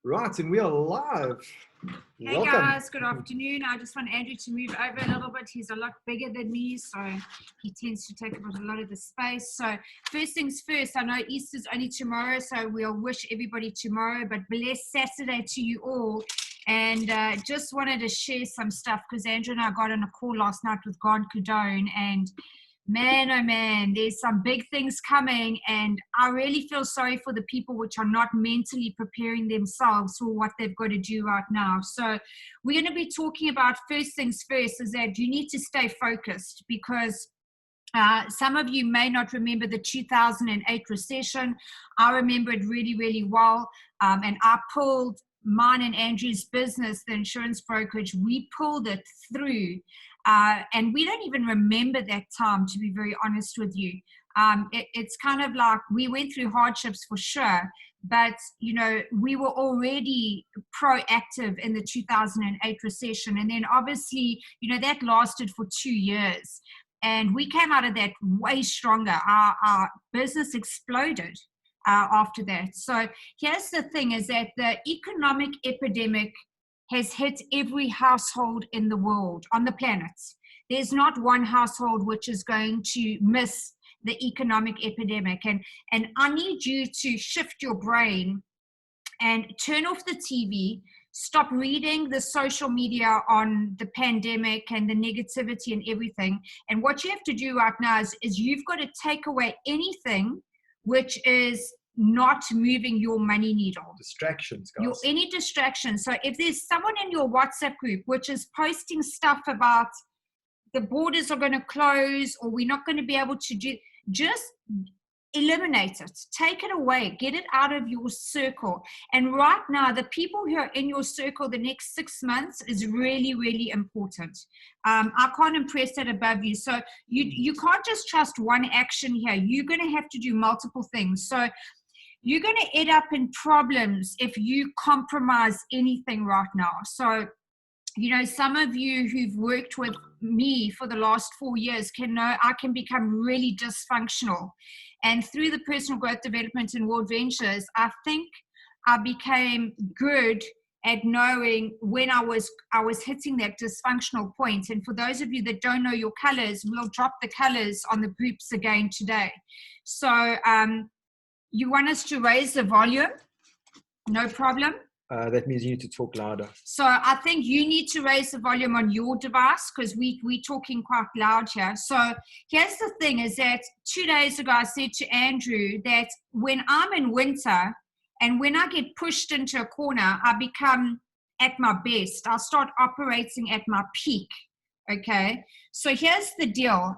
Right, and we are live. Hey Welcome. guys, good afternoon. I just want Andrew to move over a little bit. He's a lot bigger than me, so he tends to take up a lot of the space. So first things first, I know Easter's only tomorrow, so we'll wish everybody tomorrow, but blessed Saturday to you all. And just wanted to share some stuff because Andrew and I got on a call last night with Grant Cardone, and man, oh man, there's some big things coming, and I really feel sorry for the people which are not mentally preparing themselves for what they've got to do right now. So we're going to be talking about first things first is that you need to stay focused because some of you may not remember the 2008 recession. I remember it really, really well, and I pulled mine and Andrew's business, the insurance brokerage, we pulled it through. And we don't even remember that time, to be very honest with you. It's kind of like we went through hardships for sure, but you know, we were already proactive in the 2008 recession. And then obviously, you know, that lasted for 2 years. And we came out of that way stronger. Our business exploded after that. So here's the thing is that the economic epidemic has hit every household in the world, on the planet. There's not one household which is going to miss the economic epidemic. And I need you to shift your brain and turn off the TV, stop reading the social media on the pandemic and the negativity and everything. And what you have to do right now is you've got to take away anything which is not moving your money needle. Distractions, guys. Any distraction. So if there's someone in your WhatsApp group which is posting stuff about the borders are going to close or we're not going to be able to do, just eliminate it. Take it away. Get it out of your circle. And right now, the people who are in your circle the next 6 months is really, really important. I can't impress that above you. So you can't just trust one action here. You're going to have to do multiple things. So you're going to end up in problems if you compromise anything right now. So, you know, some of you who've worked with me for the last 4 years can know I can become really dysfunctional. And through the personal growth development in World Ventures, I think I became good at knowing when I was hitting that dysfunctional point. And for those of you that don't know your colors, we'll drop the colors on the groups again today. So, you want us to raise the volume? No problem. That means you need to talk louder. So I think you need to raise the volume on your device because we're talking quite loud here. So here's the thing is that 2 days ago I said to Andrew that when I'm in winter and when I get pushed into a corner, I become at my best. I'll start operating at my peak. Okay. So here's the deal.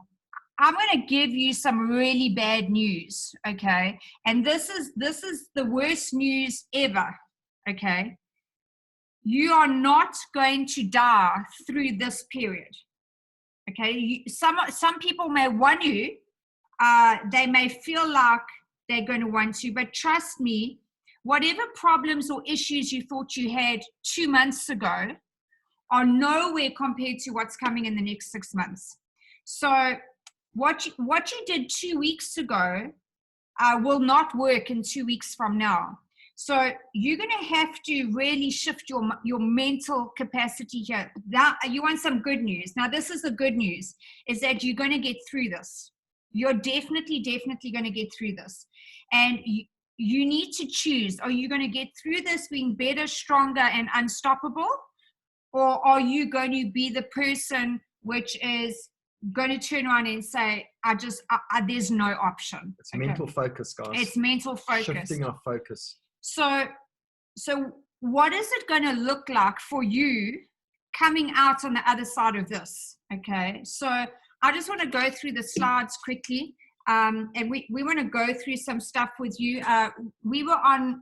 I'm going to give you some really bad news, okay? And this is the worst news ever, okay? You are not going to die through this period, okay? Some people may want to, they may feel like they're going to want to, but trust me, whatever problems or issues you thought you had 2 months ago are nowhere compared to what's coming in the next 6 months. So what you did 2 weeks ago will not work in 2 weeks from now. So you're going to have to really shift your mental capacity here. Now, you want some good news. Now, this is the good news, is that you're going to get through this. You're definitely going to get through this. And you need to choose. Are you going to get through this being better, stronger, and unstoppable? Or are you going to be the person which is going to turn around and say, there's no option. It's mental focus, guys. It's mental focus. Shifting our focus. So what is it going to look like for you coming out on the other side of this? Okay. So I just want to go through the slides quickly. And we want to go through some stuff with you. We were on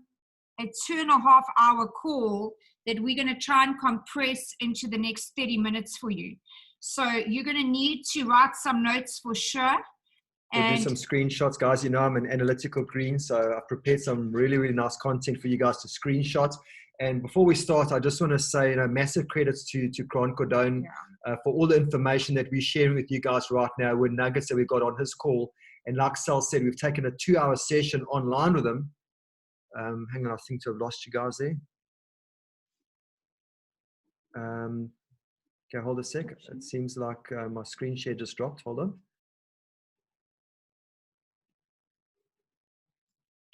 a 2.5 hour call that we're going to try and compress into the next 30 minutes for you. So you're going to need to write some notes for sure. We'll do some screenshots, guys. You know, I'm an analytical green, so I've prepared some really, really nice content for you guys to screenshot. And before we start, I just want to say, you know, massive credits to Grant Cardone for all the information that we're sharing with you guys right now with nuggets that we got on his call. And like Sal said, we've taken a 2-hour session online with him. Hang on, I seem to have lost you guys there. Okay, hold a sec. It seems like my screen share just dropped. Hold on.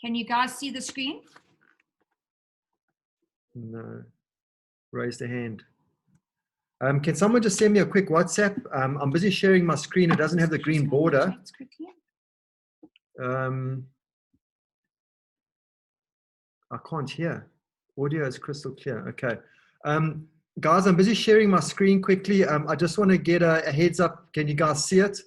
Can you guys see the screen? No. Raise the hand. Can someone just send me a quick WhatsApp? I'm busy sharing my screen. It doesn't have the green border. I can't hear. Audio is crystal clear. Okay. Guys, I'm busy sharing my screen quickly. I just want to get a heads up. Can you guys see it?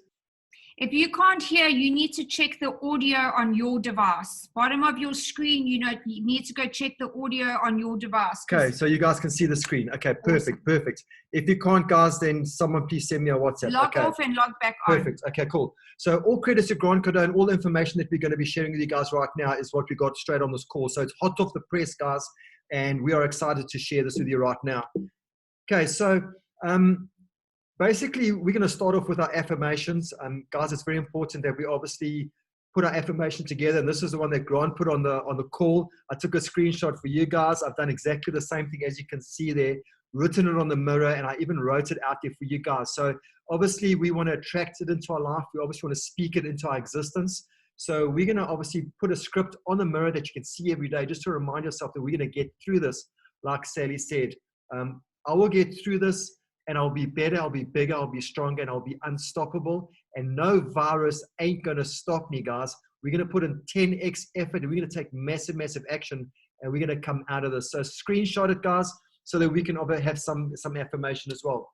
If you can't hear, you need to check the audio on your device. Bottom of your screen, you need to go check the audio on your device. Okay, so you guys can see the screen. Okay, perfect, awesome. Perfect. If you can't, guys, then someone please send me a WhatsApp. Log off and log back on. Perfect. Okay, cool. So all credits to Grant Cardone. All the information that we're going to be sharing with you guys right now is what we got straight on this call. So it's hot off the press, guys, and we are excited to share this with you right now. Okay, so basically, we're going to start off with our affirmations. Guys, it's very important that we obviously put our affirmation together. And this is the one that Grant put on the call. I took a screenshot for you guys. I've done exactly the same thing as you can see there, written it on the mirror, and I even wrote it out there for you guys. So obviously, we want to attract it into our life. We obviously want to speak it into our existence. So we're going to obviously put a script on the mirror that you can see every day just to remind yourself that we're going to get through this. Like Sally said, I will get through this. And I'll be better, I'll be bigger, I'll be stronger, and I'll be unstoppable. And no virus ain't going to stop me, guys. We're going to put in 10x effort, and we're going to take massive, massive action, and we're going to come out of this. So screenshot it, guys, so that we can have some affirmation as well.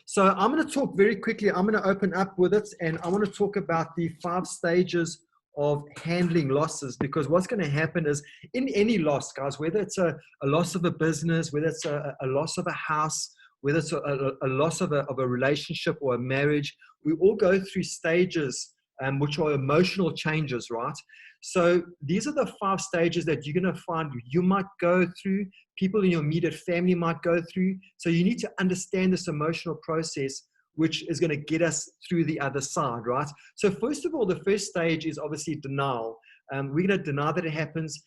So I'm going to talk very quickly. I'm going to open up with it, and I want to talk about the 5 stages of handling losses, because what's going to happen is in any loss, guys, whether it's a loss of a business, whether it's a loss of a house, whether it's a loss of a relationship or a marriage, we all go through stages which are emotional changes, right? So these are the 5 stages that you're going to find you might go through, people in your immediate family might go through. So you need to understand this emotional process, which is going to get us through the other side, right? So first of all, the first stage is obviously denial. We're going to deny that it happens.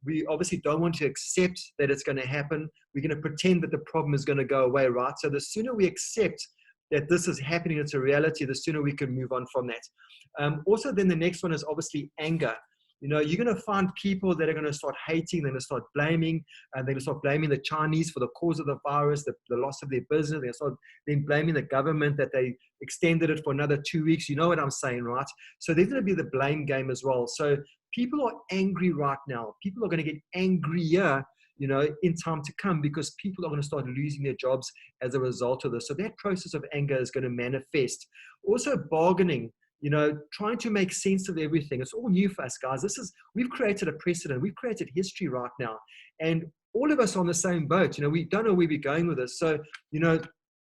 We obviously don't want to accept that it's going to happen. We're going to pretend that the problem is going to go away, right? So the sooner we accept that this is happening, it's a reality, the sooner we can move on from that. Also, then the next one is obviously anger. You know, you're going to find people that are going to start hating, they're going to start blaming, and they're going to start blaming the Chinese for the cause of the virus, the loss of their business. They're going to start then blaming the government that they extended it for another 2 weeks. You know what I'm saying, right? So there's going to be the blame game as well. So people are angry right now. People are going to get angrier, you know, in time to come, because people are going to start losing their jobs as a result of this. So that process of anger is going to manifest. Also bargaining. You know, trying to make sense of everything. It's all new for us, guys. We've created a precedent. We've created history right now. And all of us are on the same boat. You know, we don't know where we're going with this. So, you know,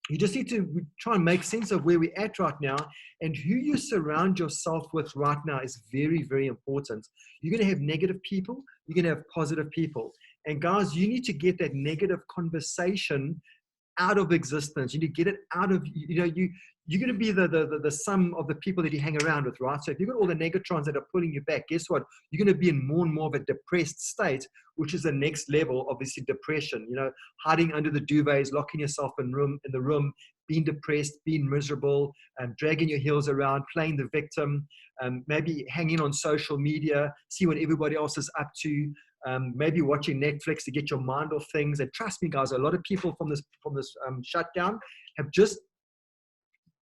you just need to try and make sense of where we're at right now. And who you surround yourself with right now is very, very important. You're going to have negative people. You're going to have positive people. And guys, you need to get that negative conversation out of existence. You need to get it out of, you know, you're going to be the sum of the people that you hang around with, right? So if you've got all the negatrons that are pulling you back, guess what? You're going to be in more and more of a depressed state, which is the next level, obviously, depression. You know, hiding under the duvets, locking yourself in the room, being depressed, being miserable, dragging your heels around, playing the victim, maybe hanging on social media, see what everybody else is up to. Maybe watching Netflix to get your mind off things. And trust me, guys, a lot of people from this shutdown have just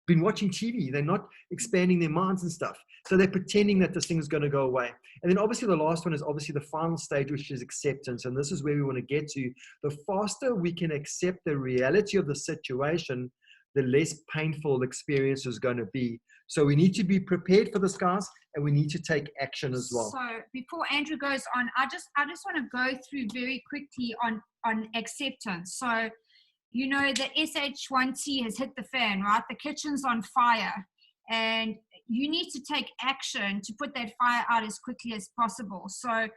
been watching TV. They're not expanding their minds and stuff. So they're pretending that this thing is going to go away. And then obviously the last one is obviously the final stage, which is acceptance. And this is where we want to get to. The faster we can accept the reality of the situation, the less painful the experience is going to be. So we need to be prepared for this, guys, and we need to take action as well. So before Andrew goes on, I just want to go through very quickly on acceptance. So, you know, the SH1T has hit the fan, right? The kitchen's on fire, and you need to take action to put that fire out as quickly as possible. So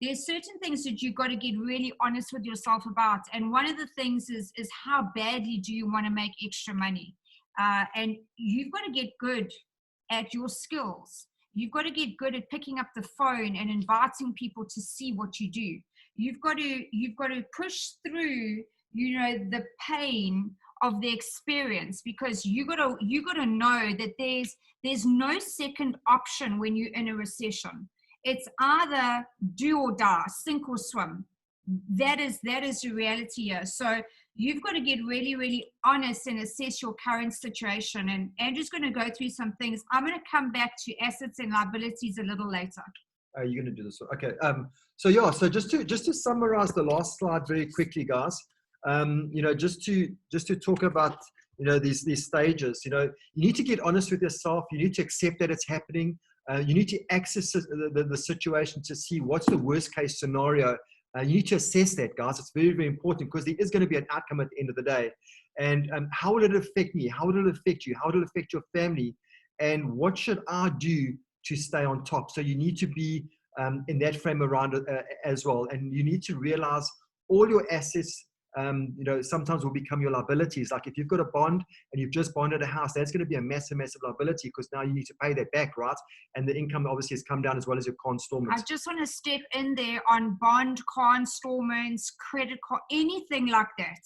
there's certain things that you've got to get really honest with yourself about. And one of the things is how badly do you want to make extra money? And you've got to get good at your skills. You've got to get good at picking up the phone and inviting people to see what you do. You've got to push through the pain of the experience, because you gotta know that there's no second option when you're in a recession. It's either do or die, sink or swim. That is the reality here. So you've got to get really, really honest and assess your current situation. And Andrew's going to go through some things. I'm going to come back to assets and liabilities a little later. Are you going to do this? Okay. So just to summarize the last slide very quickly, guys. Just to talk about these stages. You need to get honest with yourself. You need to accept that it's happening. You need to access the situation to see what's the worst case scenario. You need to assess that, guys. It's very, very important, because there is going to be an outcome at the end of the day. And how will it affect me? How will it affect you? How will it affect your family? And what should I do to stay on top? So you need to be in that frame around as well. And you need to realize all your assets sometimes will become your liabilities. Like if you've got a bond and you've just bonded a house, that's going to be a massive, massive liability, because now you need to pay that back, right? And the income obviously has come down, as well as your car installments. I just want to step in there on bond, car installments, credit card, anything like that.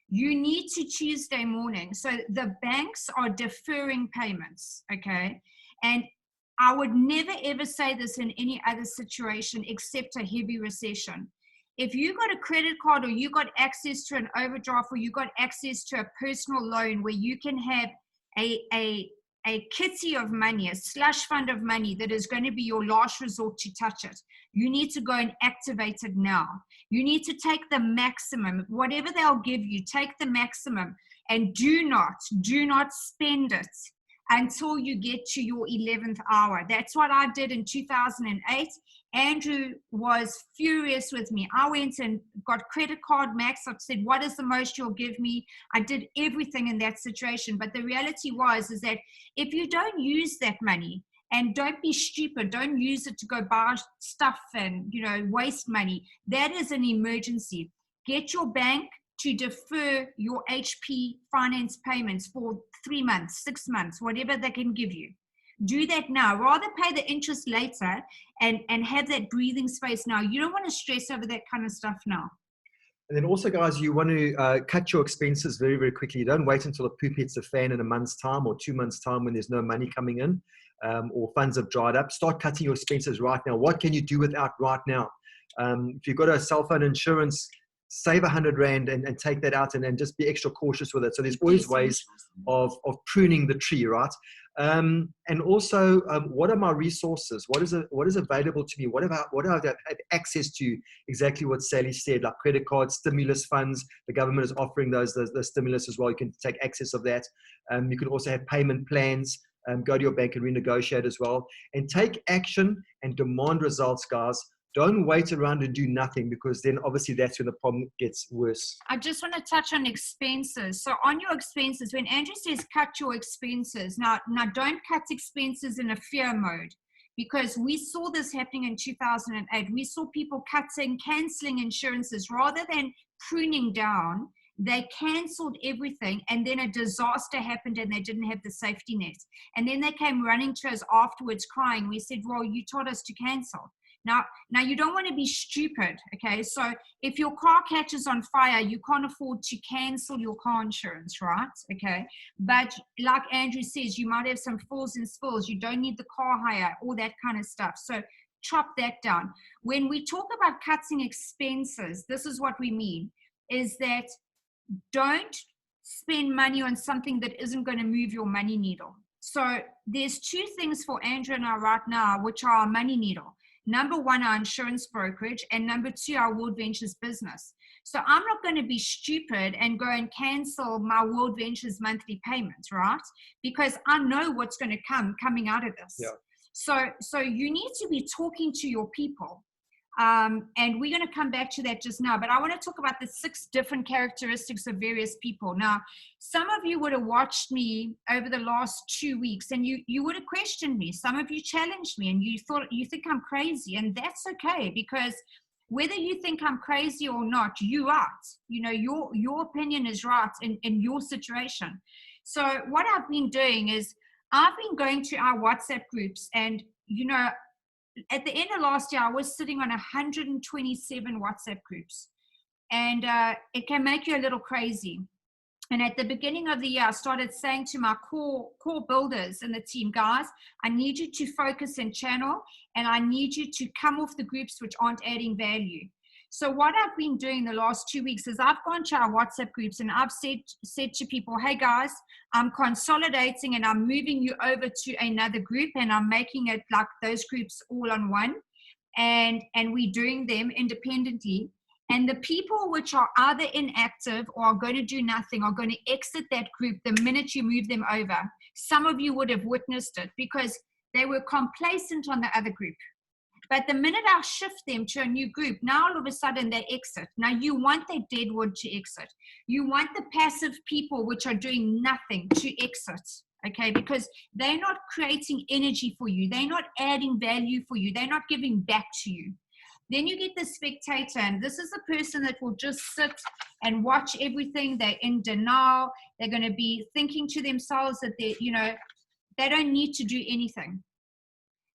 You need to Tuesday morning. So the banks are deferring payments, okay? And I would never ever say this in any other situation except a heavy recession. If you got a credit card, or you got access to an overdraft, or you got access to a personal loan where you can have a kitty of money, a slush fund of money that is going to be your last resort to touch it, you need to go and activate it now. You need to take the maximum, whatever they'll give you, take the maximum, and do not spend it until you get to your 11th hour. That's what I did in 2008. Andrew was furious with me. I went and got credit card max. I said, what is the most you'll give me? I did everything in that situation. But the reality is that if you don't use that money, and don't be stupid, don't use it to go buy stuff and waste money. That is an emergency. Get your bank to defer your HP finance payments for 3 months, 6 months, whatever they can give you. Do that now. Rather pay the interest later and have that breathing space now. You don't want to stress over that kind of stuff now. And then also, guys, you want to cut your expenses very, very quickly. Don't wait until the poop hits the fan in a month's time or 2 months' time when there's no money coming in or funds have dried up. Start cutting your expenses right now. What can you do without right now? If you've got a cell phone insurance, save 100 Rand and take that out and just be extra cautious with it. So there's always ways of pruning the tree, right? And also, what are my resources? What is available to me? What do I have access to? Exactly what Sally said, like credit cards, stimulus funds. The government is offering the stimulus as well. You can take access of that. You can also have payment plans. Go to your bank and renegotiate as well. And take action and demand results, guys. Don't wait around and do nothing, because then obviously that's when the problem gets worse. I just want to touch on expenses. So on your expenses, when Andrew says cut your expenses, now don't cut expenses in a fear mode, because we saw this happening in 2008. We saw people canceling insurances rather than pruning down. They canceled everything, and then a disaster happened and they didn't have the safety net. And then they came running to us afterwards crying. We said, well, you told us to cancel. Now you don't want to be stupid, okay? So if your car catches on fire, you can't afford to cancel your car insurance, right? Okay, but like Andrew says, you might have some falls and spills. You don't need the car hire, all that kind of stuff. So chop that down. When we talk about cutting expenses, this is what we mean, is that don't spend money on something that isn't going to move your money needle. So there's two things for Andrew and I right now, which are our money needle. Number one, our insurance brokerage, and number two, our World Ventures business. So I'm not going to be stupid and go and cancel my World Ventures monthly payments, right? Because I know what's going to coming out of this. Yeah. So you need to be talking to your people. And we're going to come back to that just now, but I want to talk about the 6 different characteristics of various people. Now, some of you would have watched me over the last 2 weeks, and you would have questioned me. Some of you challenged me, and you think I'm crazy, and that's okay, because whether you think I'm crazy or not, you're right. Your opinion is right in your situation. So what I've been doing is I've been going to our WhatsApp groups, and at the end of last year, I was sitting on 127 WhatsApp groups. And it can make you a little crazy. And at the beginning of the year, I started saying to my core builders in the team, guys, I need you to focus and channel, and I need you to come off the groups which aren't adding value. So what I've been doing the last 2 weeks is I've gone to our WhatsApp groups and I've said to people, hey guys, I'm consolidating and I'm moving you over to another group, and I'm making it like those groups all on one, and we're doing them independently. And the people which are either inactive or are going to do nothing are going to exit that group the minute you move them over. Some of you would have witnessed it because they were complacent on the other group. But the minute I shift them to a new group, now all of a sudden they exit. Now you want that deadwood to exit. You want the passive people which are doing nothing to exit, okay? Because they're not creating energy for you. They're not adding value for you. They're not giving back to you. Then you get the spectator, and this is a person that will just sit and watch everything. They're in denial. They're going to be thinking to themselves that they don't need to do anything.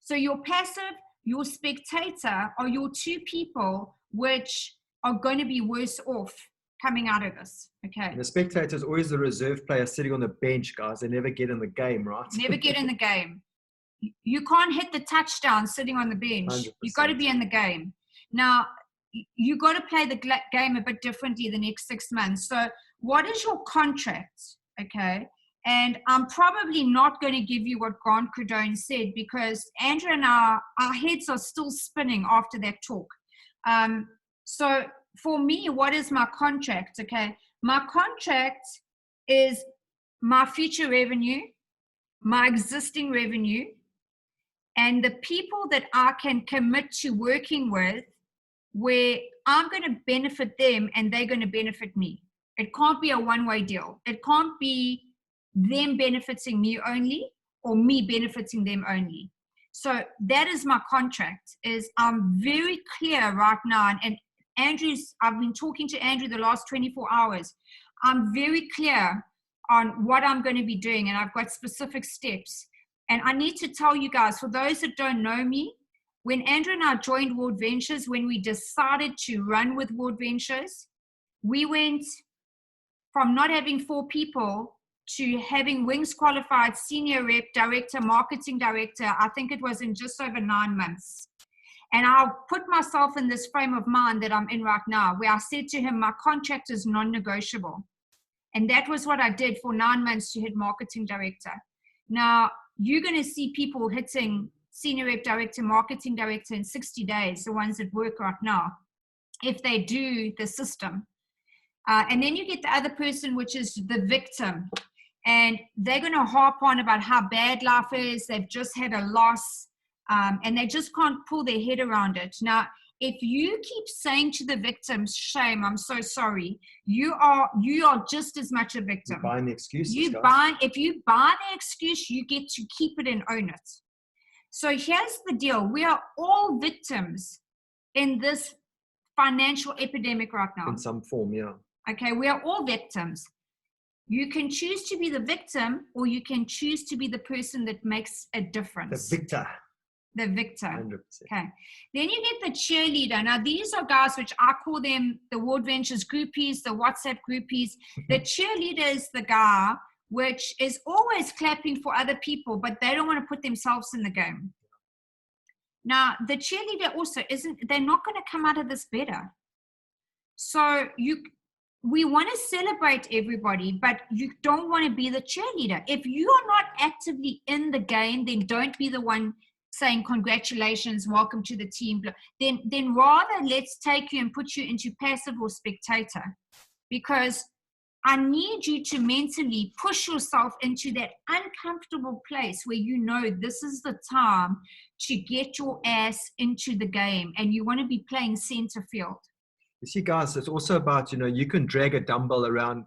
So your passive, your spectator are your two people which are going to be worse off coming out of this, okay? And the spectator is always the reserve player sitting on the bench, guys. They never get in the game, right? Never get in the game. You can't hit the touchdown sitting on the bench. 100%. You've got to be in the game. Now, you got to play the game a bit differently the next 6 months. So what is your contract, okay? And I'm probably not going to give you what Grant Cardone said, because Andrew and our heads are still spinning after that talk. So for me, what is my contract, okay? My contract is my future revenue, my existing revenue, and the people that I can commit to working with, where I'm going to benefit them and they're going to benefit me. It can't be a one-way deal. It can't be them benefiting me only or me benefiting them only. So that is my contract. Is I'm very clear right now, and I've been talking to Andrew the last 24 hours. I'm very clear on what I'm going to be doing, and I've got specific steps. And I need to tell you guys, for those that don't know me, when Andrew and I joined World Ventures, when we decided to run with World Ventures, we went from not having 4 people to having Wings qualified senior rep, director, marketing director. I think it was in just over 9 months. And I'll put myself in this frame of mind that I'm in right now, where I said to him, my contract is non-negotiable. And that was what I did for 9 months to hit marketing director. Now, you're going to see people hitting senior rep, director, marketing director in 60 days, the ones that work right now, if they do the system. And then you get the other person, which is the victim. And they're going to harp on about how bad life is. They've just had a loss, and they just can't pull their head around it. Now, if you keep saying to the victims, shame, I'm so sorry, you are just as much a victim. You're buying the excuses, if you buy the excuse, you get to keep it and own it. So here's the deal. We are all victims in this financial epidemic right now. In some form, yeah. Okay, we are all victims. You can choose to be the victim, or you can choose to be the person that makes a difference. The victor. The victor. 100%. Okay. Then you get the cheerleader. Now, these are guys which I call them the World Ventures groupies, the WhatsApp groupies. The cheerleader is the guy which is always clapping for other people, but they don't want to put themselves in the game. Now, the cheerleader also they're not going to come out of this better. So we want to celebrate everybody, but you don't want to be the cheerleader. If you are not actively in the game, then don't be the one saying congratulations, welcome to the team. Then rather let's take you and put you into passive or spectator, because I need you to mentally push yourself into that uncomfortable place where you know this is the time to get your ass into the game, and you want to be playing center field. You see, guys, it's also about, you can drag a dumbbell around,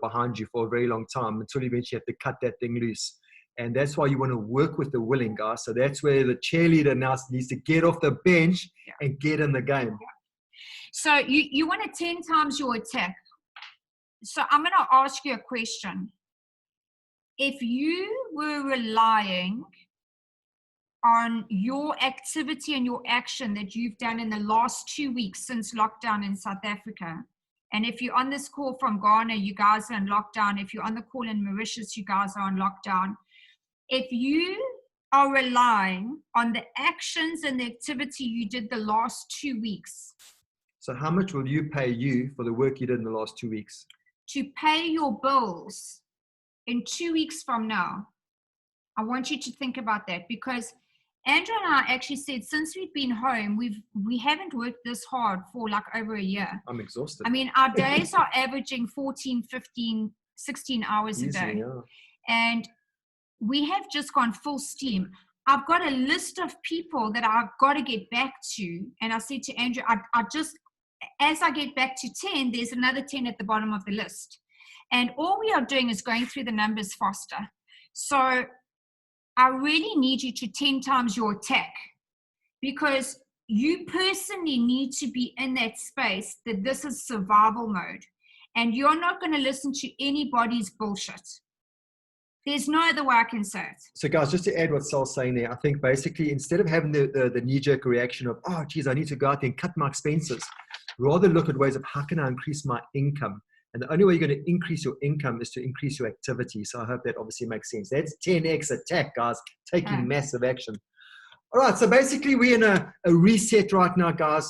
behind you for a very long time until eventually you have to cut that thing loose. And that's why you want to work with the willing, guys. So that's where the cheerleader now needs to get off the bench and get in the game. Yeah. So you want to 10 times your attack. So I'm going to ask you a question. If you were relying on your activity and your action that you've done in the last 2 weeks since lockdown in South Africa, And if you're on this call from Ghana, you guys are in lockdown. If you're on the call in Mauritius, you guys are on lockdown. If you are relying on the actions and the activity you did the last 2 weeks. So how much will you pay you for the work you did in the last 2 weeks? To pay your bills in 2 weeks from now. I want you to think about that, because Andrew and I actually said since we've been home, we haven't worked this hard for like over a year. I'm exhausted. I mean, our days are averaging 14, 15, 16 hours a day. Yeah. And we have just gone full steam. I've got a list of people that I've got to get back to. And I said to Andrew, I just, as I get back to 10, there's another 10 at the bottom of the list. And all we are doing is going through the numbers faster. So I really need you to 10 times your attack, because you personally need to be in that space that this is survival mode, and you're not going to listen to anybody's bullshit. There's no other way I can say it. So guys, just to add what Sal's saying there, I think basically instead of having the knee-jerk reaction of, oh, geez, I need to go out there and cut my expenses, rather look at ways of how can I increase my income? And the only way you're going to increase your income is to increase your activity. So I hope that obviously makes sense. That's 10x attack, guys, taking massive action. All right, so basically we're in a reset right now, guys.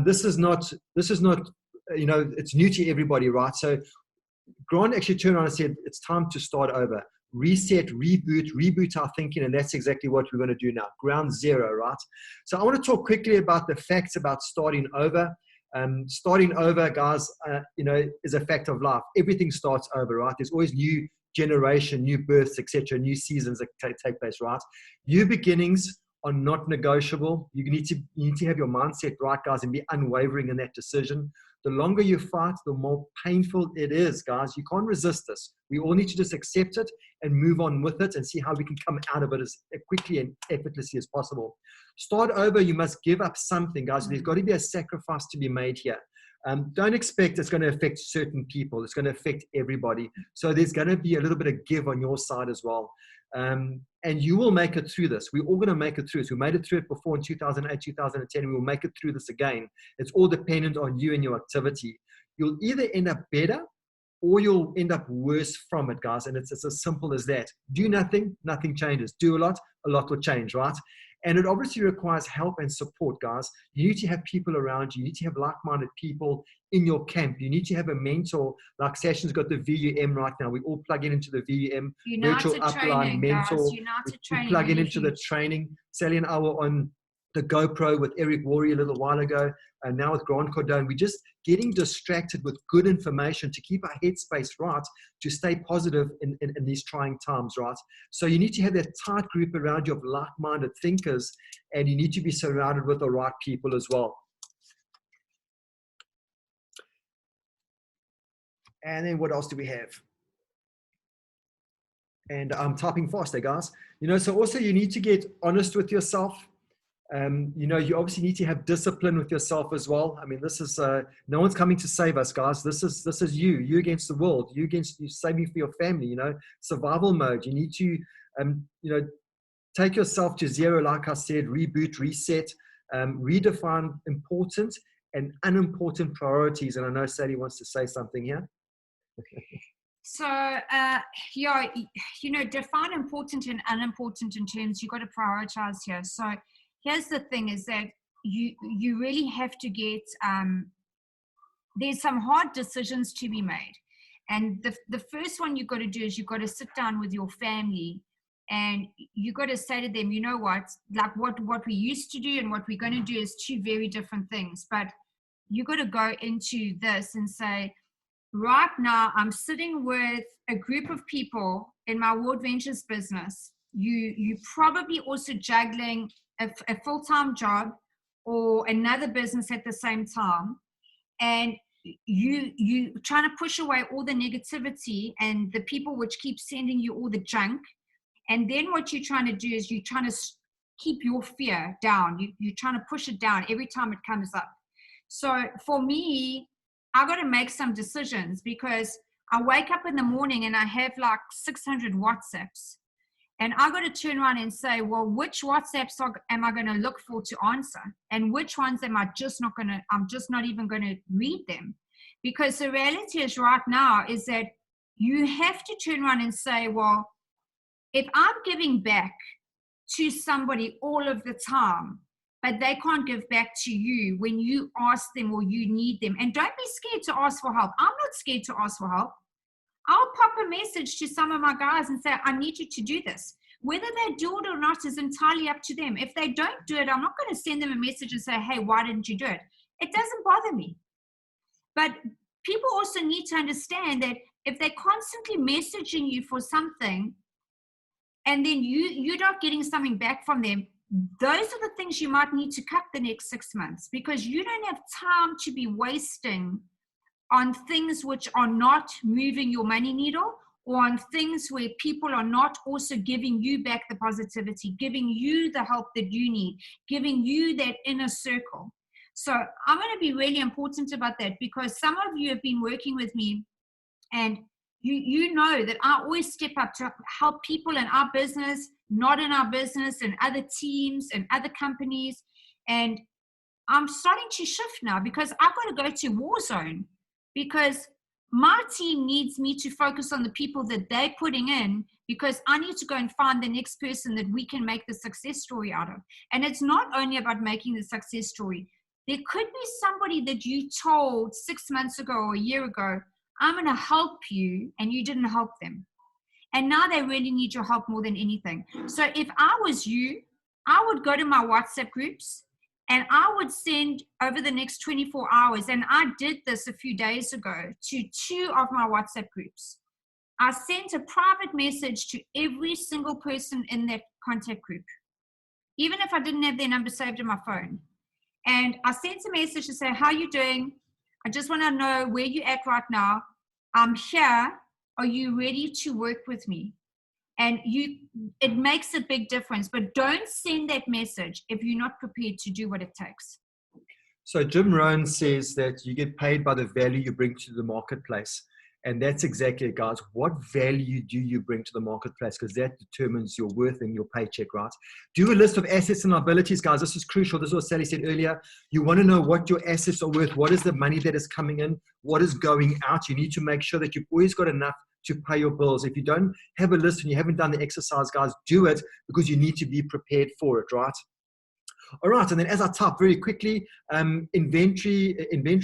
This is not, you know, it's new to everybody, right? So Grant actually turned around and said, it's time to start over. Reset, reboot our thinking, and that's exactly what we're going to do now. Ground zero, right? So I want to talk quickly about the facts about starting over. Starting over, guys, you know, is a fact of life. Everything starts over, right? There's always new generation, new births, etc., new seasons that take place, right? New beginnings are not negotiable. You need to have your mindset right, guys, and be unwavering in that decision. The longer you fight, the more painful it is, guys. You can't resist this. We all need to just accept it and move on with it and see how we can come out of it as quickly and effortlessly as possible. Start over, you must give up something, guys. There's got to be a sacrifice to be made here. Don't expect it's going to affect certain people. It's going to affect everybody. So there's going to be a little bit of give on your side as well. And you will make it through this. We're all going to make it through this. We made it through it before in 2008, 2010. We will make it through this again. It's all dependent on you and your activity. You'll either end up better or you'll end up worse from it, guys. And it's as simple as that. Do nothing, nothing changes. Do a lot will change, right? And it obviously requires help and support, guys. You need to have people around you. You need to have like-minded people in your camp. You need to have a mentor. Like Session's got the VUM right now. We all plug in into the VUM, virtual upline mentor. We plug in into the training. Sally and I were on the GoPro with Eric Worre a little while ago, and now with Grant Cardone. We're just getting distracted with good information to keep our headspace right, to stay positive in these trying times, right? So you need to have that tight group around you of like-minded thinkers, and you need to be surrounded with the right people as well. And then what else do we have? And I'm typing fast, guys. You know, so also you need to get honest with yourself. You know, you obviously need to have discipline with yourself as well. I mean, this is no one's coming to save us, guys. This is you against the world, you saving for your family. You know, survival mode. You need to you know, take yourself to zero, like I said, reboot, reset, redefine important and unimportant priorities. And I know Sally wants to say something here. So, yeah, you know, define important and unimportant in terms, you've got to prioritize here. So here's the thing is that you really have to get, there's some hard decisions to be made. And the first one you've got to do is you've got to sit down with your family and you've got to say to them, you know what, like what we used to do and what we're going to do is two very different things. But you've got to go into this and say, right now, I'm sitting with a group of people in my World Ventures business. You probably also juggling a full-time job or another business at the same time. And you trying to push away all the negativity and the people which keep sending you all the junk. And then what you're trying to do is you're trying to keep your fear down. You're trying to push it down every time it comes up. So for me, I got to make some decisions because I wake up in the morning and I have like 600 WhatsApps. And I got to turn around and say, well, which WhatsApps am I going to look for to answer? And which ones am I just not going to, I'm just not even going to read them. Because the reality is right now is that you have to turn around and say, well, if I'm giving back to somebody all of the time, but they can't give back to you when you ask them or you need them. And don't be scared to ask for help. I'm not scared to ask for help. I'll pop a message to some of my guys and say, I need you to do this. Whether they do it or not is entirely up to them. If they don't do it, I'm not going to send them a message and say, hey, why didn't you do it? It doesn't bother me. But people also need to understand that if they're constantly messaging you for something and then you're not getting something back from them, those are the things you might need to cut the next 6 months, because you don't have time to be wasting on things which are not moving your money needle, or on things where people are not also giving you back the positivity, giving you the help that you need, giving you that inner circle. So I'm going to be really important about that, because some of you have been working with me and you know that I always step up to help people in our business, not in our business, and other teams and other companies. And I'm starting to shift now, because I've got to go to war zone, because my team needs me to focus on the people that they're putting in, because I need to go and find the next person that we can make the success story out of. And it's not only about making the success story. There could be somebody that you told 6 months ago or a year ago, I'm going to help you, and you didn't help them. And now they really need your help more than anything. So if I was you, I would go to my WhatsApp groups and I would send over the next 24 hours, and I did this a few days ago, to 2 of my WhatsApp groups. I sent a private message to every single person in that contact group, even if I didn't have their number saved in my phone. And I sent a message to say, how are you doing? I just want to know where you're at right now. I'm here. Are you ready to work with me? And it makes a big difference, but don't send that message if you're not prepared to do what it takes. So Jim Rohn says that you get paid by the value you bring to the marketplace. And that's exactly it, guys. What value do you bring to the marketplace? Because that determines your worth and your paycheck, right? Do a list of assets and liabilities, guys. This is crucial. This is what Sally said earlier. You want to know what your assets are worth. What is the money that is coming in? What is going out? You need to make sure that you've always got enough to pay your bills. If you don't have a list and you haven't done the exercise, guys, do it, because you need to be prepared for it, right? All right, and then as I type very quickly, inventory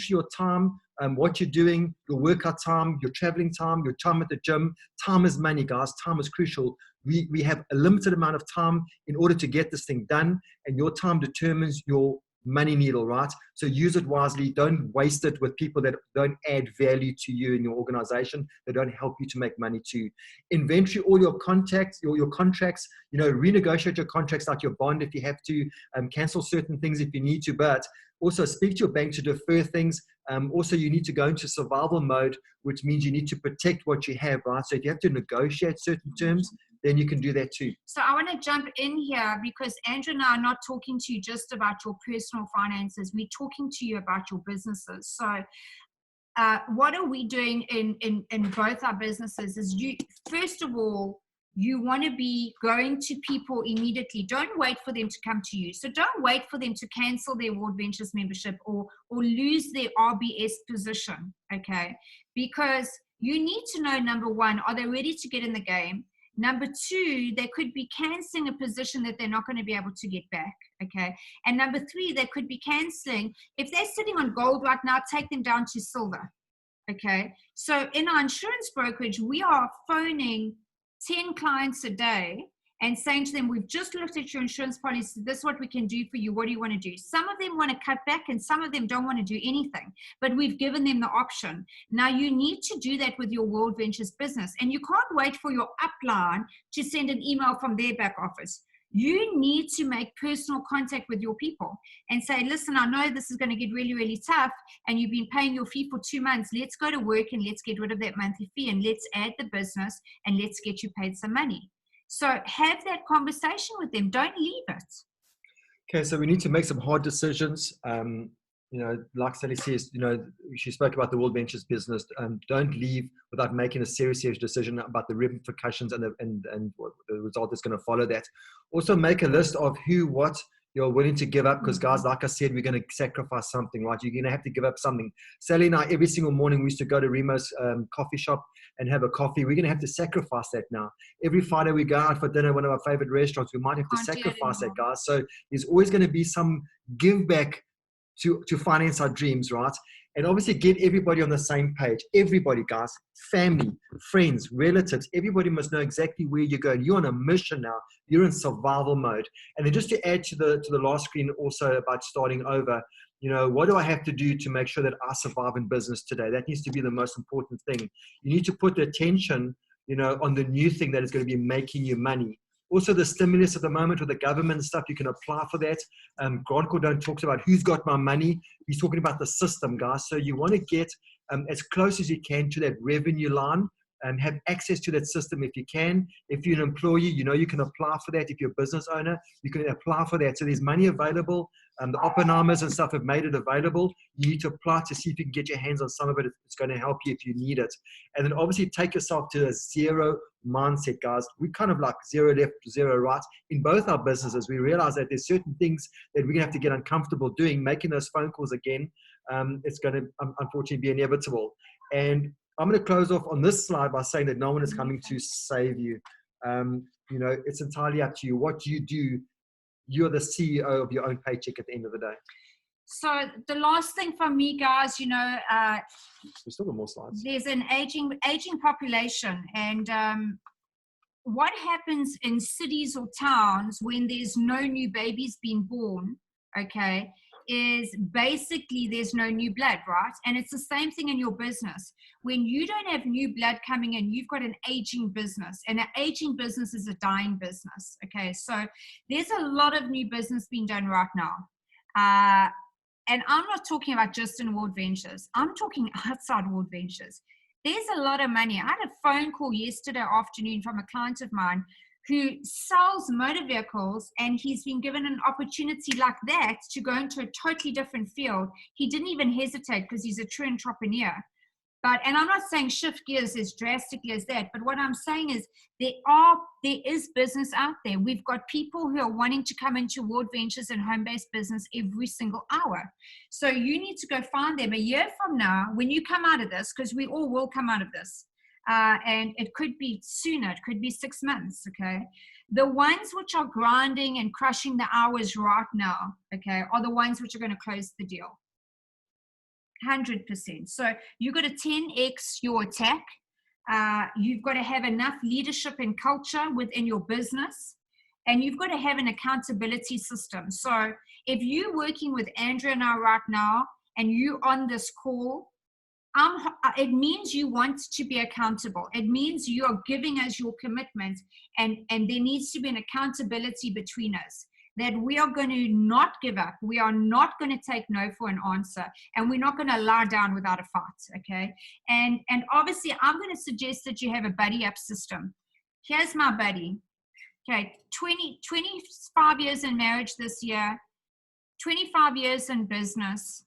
your time, what you're doing, your workout time, your traveling time, your time at the gym. Time is money, guys. Time is crucial. We have a limited amount of time in order to get this thing done, and your time determines your money needle, right? So use it wisely. Don't waste it with people that don't add value to you in your organization, that don't help you to make money too. Inventory all your contacts, your contracts, renegotiate your contracts like your bond if you have to, cancel certain things if you need to, but also speak to your bank to defer things. Also, you need to go into survival mode, which means you need to protect what you have, right? So if you have to negotiate certain terms, then you can do that too. So I want to jump in here, because Andrew and I are not talking to you just about your personal finances. We're talking to you about your businesses. So what are we doing in both our businesses is first of all, you want to be going to people immediately. Don't wait for them to come to you. So don't wait for them to cancel their World Ventures membership or lose their RBS position, okay? Because you need to know, number one, are they ready to get in the game? Number two, they could be canceling a position that they're not going to be able to get back, okay? And number three, they could be canceling. If they're sitting on gold right now, take them down to silver, okay? So in our insurance brokerage, we are phoning 10 clients a day and saying to them, we've just looked at your insurance policy. This is what we can do for you. What do you want to do? Some of them want to cut back and some of them don't want to do anything, but we've given them the option. Now you need to do that with your World Ventures business, and you can't wait for your upline to send an email from their back office. You need to make personal contact with your people and say, listen, I know this is going to get really, really tough and you've been paying your fee for 2 months. Let's go to work and let's get rid of that monthly fee and let's add the business and let's get you paid some money. So have that conversation with them. Don't leave it. Okay, so we need to make some hard decisions. Like Sally says, she spoke about the World Ventures business. Don't leave without making a serious decision about the ramifications and the result that's going to follow that. Also, make a list of who, what you're willing to give up, because guys, like I said, we're going to sacrifice something, right? You're going to have to give up something. Sally and I, every single morning, we used to go to Remo's coffee shop and have a coffee. We're going to have to sacrifice that now. Every Friday we go out for dinner, one of our favorite restaurants, we might have to sacrifice that, guys. So there's always going to be some give back to finance our dreams, right? And obviously get everybody on the same page. Everybody, guys, family, friends, relatives, everybody must know exactly where you're going. You're on a mission now. You're in survival mode. And then just to add to the last screen also about starting over, you know, what do I have to do to make sure that I survive in business today? That needs to be the most important thing. You need to put the attention, you know, on the new thing that is going to be making you money. Also, the stimulus at the moment with the government and stuff, you can apply for that. Grant Cardone talks about who's got my money. He's talking about the system, guys. So you want to get as close as you can to that revenue line and have access to that system if you can. If you're an employee, you know you can apply for that. If you're a business owner, you can apply for that. So there's money available. The Oppenheimers and stuff have made it available. You need to apply to see if you can get your hands on some of it. It's going to help you if you need it. And then obviously take yourself to a zero mindset, guys. We kind of like zero left, zero right in both our businesses. We realize that there's certain things that we're going to have to get uncomfortable doing, making those phone calls again. It's going to unfortunately be inevitable. And I'm going to close off on this slide by saying that no one is coming to save you. You know, it's entirely up to you. What you do, you're the CEO of your own paycheck at the end of the day. So the last thing from me, guys, you know, we still got more slides. There's an aging population, and what happens in cities or towns when there's no new babies being born, okay, is basically there's no new blood, right? And it's the same thing in your business. When you don't have new blood coming in, you've got an aging business, and an aging business is a dying business, okay? So there's a lot of new business being done right now. And I'm not talking about just in World Ventures. I'm talking outside World Ventures. There's a lot of money. I had a phone call yesterday afternoon from a client of mine who sells motor vehicles, and he's been given an opportunity like that to go into a totally different field. He didn't even hesitate because he's a true entrepreneur. And I'm not saying shift gears as drastically as that, but what I'm saying is there is business out there. We've got people who are wanting to come into World Ventures and home-based business every single hour. So you need to go find them a year from now when you come out of this, because we all will come out of this. And it could be sooner, it could be 6 months, okay? The ones which are grinding and crushing the hours right now, okay, are the ones which are going to close the deal. 100%. So you've got to 10x your attack. You've got to have enough leadership and culture within your business, and you've got to have an accountability system. So if you're working with Andrea and I right now, and you on this call, it means you want to be accountable. It means you are giving us your commitment, and there needs to be an accountability between us, that we are going to not give up. We are not going to take no for an answer, and we're not going to lie down without a fight, okay? And obviously, I'm going to suggest that you have a buddy up system. Here's my buddy. Okay, 25 years in marriage this year, 25 years in business,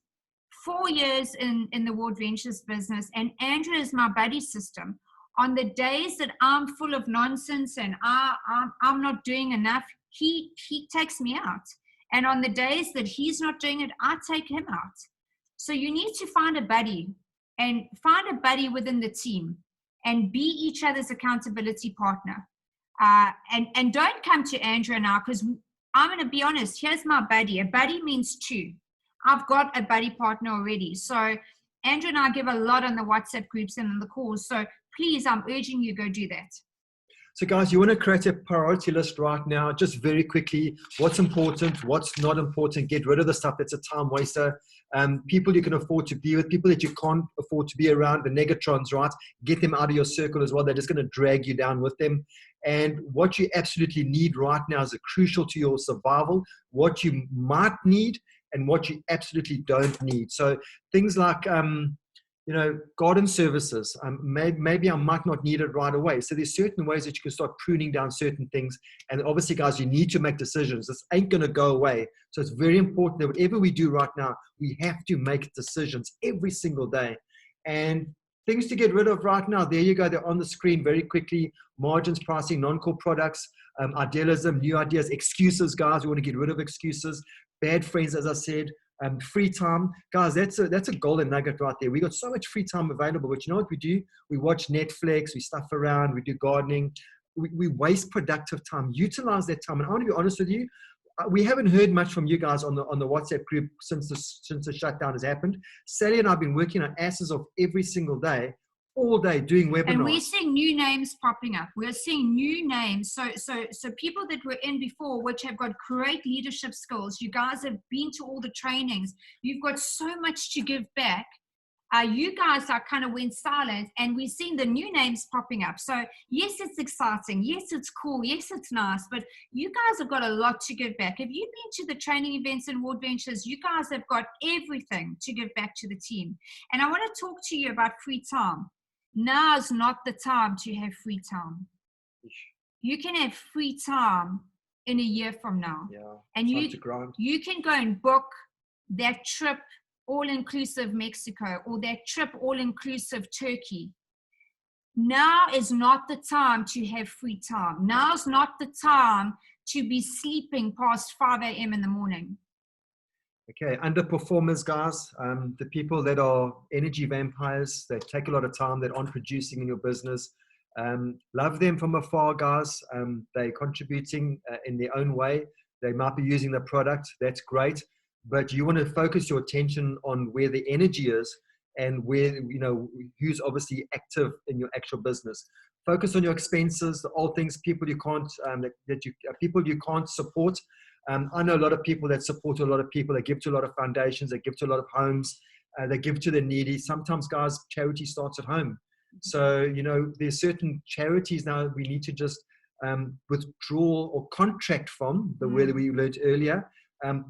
4 years in the World Ventures business, and Andrew is my buddy system. On the days that I'm full of nonsense and I'm not doing enough, he takes me out. And on the days that he's not doing it, I take him out. So you need to find a buddy, and find a buddy within the team, and be each other's accountability partner. And don't come to Andrea now, because I'm going to be honest, here's my buddy. A buddy means two. I've got a buddy partner already. So Andrea and I give a lot on the WhatsApp groups and on the calls. So please, I'm urging you, go do that. So guys, you want to create a priority list right now, just very quickly. What's important, what's not important. Get rid of the stuff that's a time waster. People you can afford to be with, people that you can't afford to be around, the negatrons, right? Get them out of your circle as well. They're just going to drag you down with them. And what you absolutely need right now is crucial to your survival, what you might need and what you absolutely don't need. So things like, garden services, maybe I might not need it right away. So there's certain ways that you can start pruning down certain things. And obviously, guys, you need to make decisions. This ain't going to go away. So it's very important that whatever we do right now, we have to make decisions every single day. And things to get rid of right now. There you go. They're on the screen very quickly. Margins, pricing, non-core products, idealism, new ideas, excuses, guys. We want to get rid of excuses. Bad friends, as I said. Free time, guys. That's a golden nugget right there. We got so much free time available, but you know what we do? We watch Netflix, we stuff around, we do gardening. We waste productive time. Utilize that time. And I want to be honest with you, we haven't heard much from you guys on the WhatsApp group since the shutdown has happened. Sally and I have been working our asses off every single day, all day, doing webinars. And we're seeing new names popping up. We're seeing new names. So people that were in before, which have got great leadership skills. You guys have been to all the trainings. You've got so much to give back. You guys are kind of went silent, and we're seeing the new names popping up. So yes, it's exciting. Yes, it's cool. Yes, it's nice. But you guys have got a lot to give back. If you've been to the training events and Ward Ventures, you guys have got everything to give back to the team. And I want to talk to you about free time. Now is not the time to have free time. You can have free time in a year from now. Yeah, and you can go and book that trip all-inclusive Mexico or that trip all-inclusive Turkey. Now is not the time to have free time. Now is not the time to be sleeping past 5 a.m. in the morning. Okay, underperformers, guys, the people that are energy vampires, that take a lot of time, that aren't producing in your business, love them from afar, guys. They're contributing in their own way. They might be using the product. That's great. But you want to focus your attention on where the energy is and where, who's obviously active in your actual business. Focus on your expenses, the old things, people you can't, people you can't support. I know a lot of people that support a lot of people. They give to a lot of foundations. They give to a lot of homes. They give to the needy. Sometimes, guys, charity starts at home. So, there's certain charities now we need to just withdraw or contract from, the word that we learned earlier,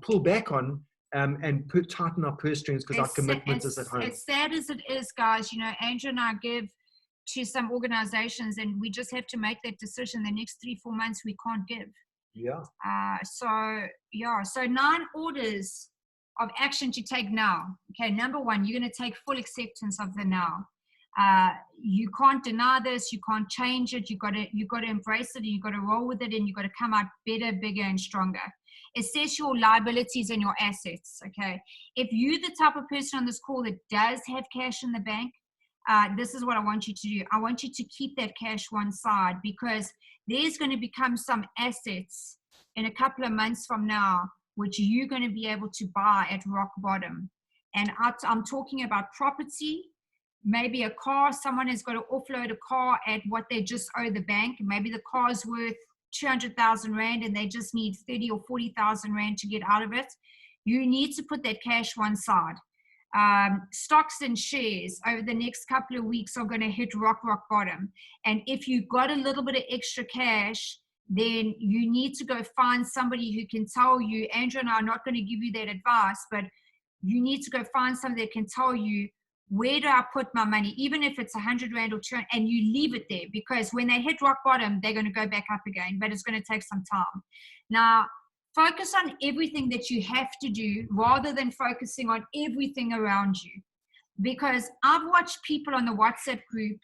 pull back on and tighten our purse strings because our commitment is at home. As sad as it is, guys, Andrew and I give to some organizations and we just have to make that decision. The next 3-4 months we can't give. Yeah. So 9 orders of action to take now. Okay, number 1, you're going to take full acceptance of the now. You can't deny this. You can't change it. You got to embrace it, and you got to roll with it, and you got to come out better, bigger, and stronger. Assess your liabilities and your assets. Okay, if you're the type of person on this call that does have cash in the bank, this is what I want you to do. I want you to keep that cash one side, because there's going to become some assets in a couple of months from now which you're going to be able to buy at rock bottom. And I'm talking about property, maybe a car. Someone has got to offload a car at what they just owe the bank. Maybe the car's worth 200,000 Rand and they just need 30 or 40,000 Rand to get out of it. You need to put that cash one side. Stocks and shares over the next couple of weeks are going to hit rock bottom. And if you've got a little bit of extra cash, then you need to go find somebody who can tell you. Andrew and I are not going to give you that advice, but you need to go find somebody that can tell you, where do I put my money, even if it's 100 Rand or 200, and you leave it there, because when they hit rock bottom, they're going to go back up again, but it's going to take some time. Now, focus on everything that you have to do rather than focusing on everything around you. Because I've watched people on the WhatsApp group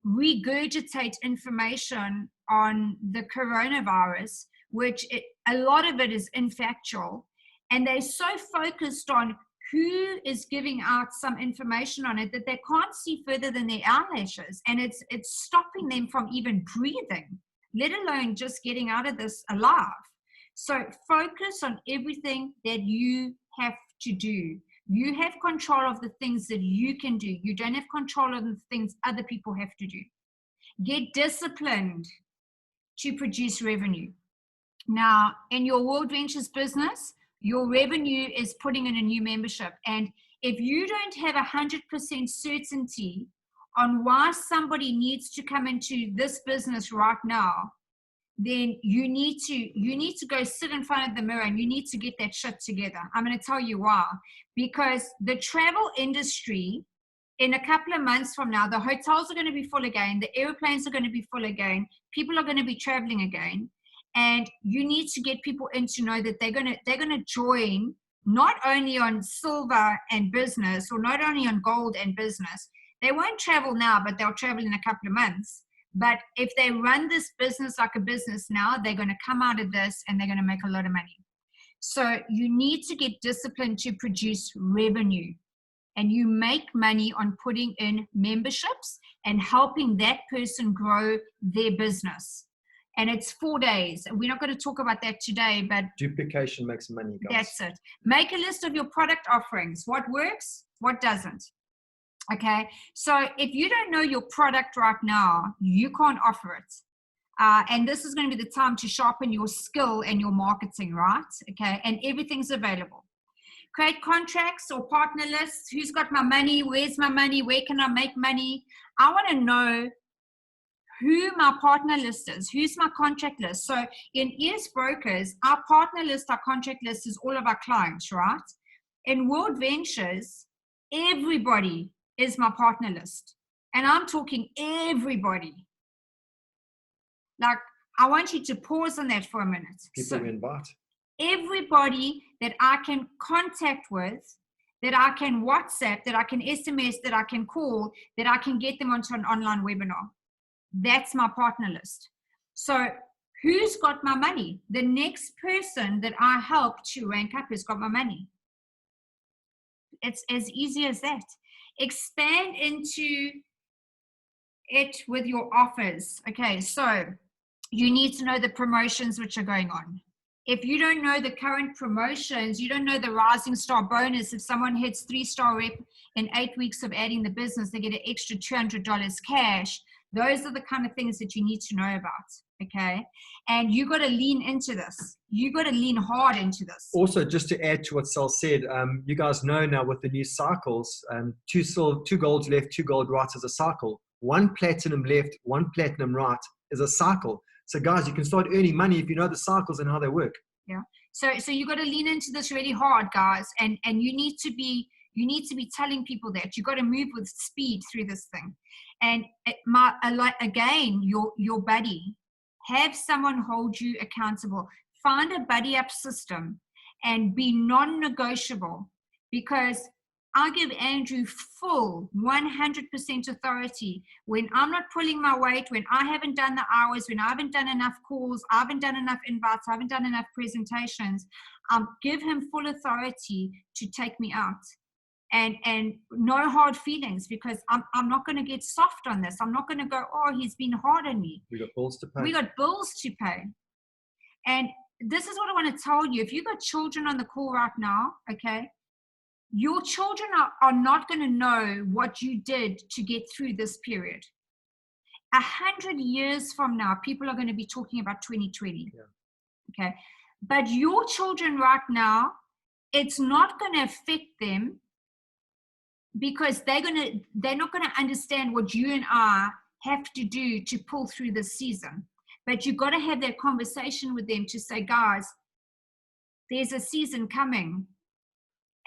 regurgitate information on the coronavirus, which a lot of it is infactual. And they're so focused on who is giving out some information on it that they can't see further than their eyelashes. And it's stopping them from even breathing, let alone just getting out of this alive. So focus on everything that you have to do. You have control of the things that you can do. You don't have control of the things other people have to do. Get disciplined to produce revenue. Now, in your World Ventures business, your revenue is putting in a new membership. And if you don't have 100% certainty on why somebody needs to come into this business right now, then you need to go sit in front of the mirror and you need to get that shit together. I'm going to tell you why. Because the travel industry, in a couple of months from now, the hotels are going to be full again, the airplanes are going to be full again, people are going to be traveling again, and you need to get people in to know that they're going to join not only on silver and business, or not only on gold and business, They won't travel now, but they'll travel in a couple of months. But if they run this business like a business now, they're going to come out of this and they're going to make a lot of money. So you need to get disciplined to produce revenue. And you make money on putting in memberships and helping that person grow their business. And it's 4 days. We're not going to talk about that today, but duplication makes money, guys. That's it. Make a list of your product offerings. What works, what doesn't. Okay. So if you don't know your product right now, you can't offer it. And this is going to be the time to sharpen your skill and your marketing, right? Okay. And everything's available. Create contracts or partner lists. Who's got my money? Where's my money? Where can I make money? I want to know who my partner list is. Who's my contract list? So in ES Brokers, our partner list, our contract list is all of our clients, right? In World Ventures, everybody is my partner list. And I'm talking everybody. Like, I want you to pause on that for a minute. People we invite. Everybody that I can contact with, that I can WhatsApp, that I can SMS, that I can call, that I can get them onto an online webinar. That's my partner list. So who's got my money? The next person that I help to rank up has got my money. It's as easy as that. Expand into it with your offers. Okay, so you need to know the promotions which are going on. If you don't know the current promotions, you don't know the Rising Star bonus. If someone hits 3-star rep in 8 weeks of adding the business, they get an extra $200 cash. Those are the kind of things that you need to know about, okay? And you got to lean into this. You got to lean hard into this. Also, just to add to what Sal said, you guys know now with the new cycles, 2 golds left, 2 gold rights is a cycle. 1 platinum left, 1 platinum right is a cycle. So guys, you can start earning money if you know the cycles and how they work. Yeah. So you got to lean into this really hard, guys, and you need to be telling people that you got to move with speed through this thing. And your buddy, have someone hold you accountable. Find a buddy up system and be non-negotiable, because I give Andrew full 100% authority when I'm not pulling my weight, when I haven't done the hours, when I haven't done enough calls, I haven't done enough invites, I haven't done enough presentations. Give him full authority to take me out. And no hard feelings, because I'm not going to get soft on this. I'm not going to go, oh, he's been hard on me. We got bills to pay. We got bills to pay. And this is what I want to tell you. If you've got children on the call right now, okay, your children are not going to know what you did to get through this period. 100 years from now, people are going to be talking about 2020. Yeah. Okay. But your children right now, it's not going to affect them, because they're not going to understand what you and I have to do to pull through this season. But you've got to have that conversation with them to say, guys, there's a season coming.